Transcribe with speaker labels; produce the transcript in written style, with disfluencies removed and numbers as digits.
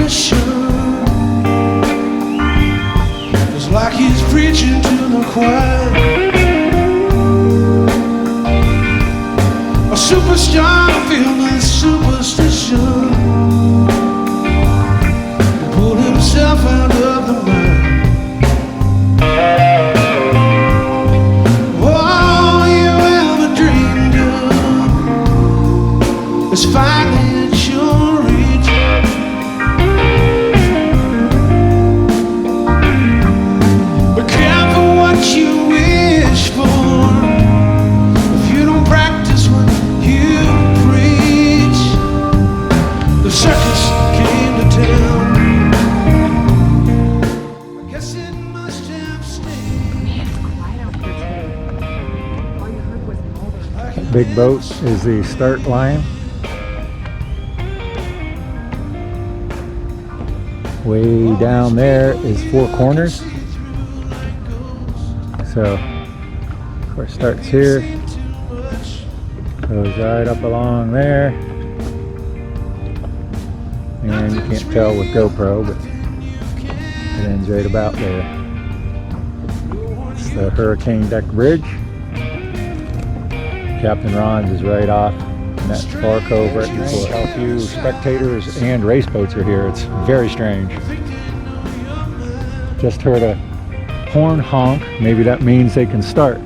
Speaker 1: superstition. It's like he's preaching to the choir. A superstar filled with superstition. He pulled himself out of the mud. All you ever dreamed of is finally at your reach. Be careful what you wish for. If you don't practice what you preach. The circus came to town. I guess it must have stayed.
Speaker 2: Big boat is the start line. Way down there is Four Corners. So, of course, starts here, goes right up along there, and you can't tell with GoPro, but it ends right about there. It's the Hurricane Deck Bridge. Captain Ron's is right off in that far cove right before. How few spectators and race boats are here. It's very strange. Just heard a horn honk. Maybe that means they can start.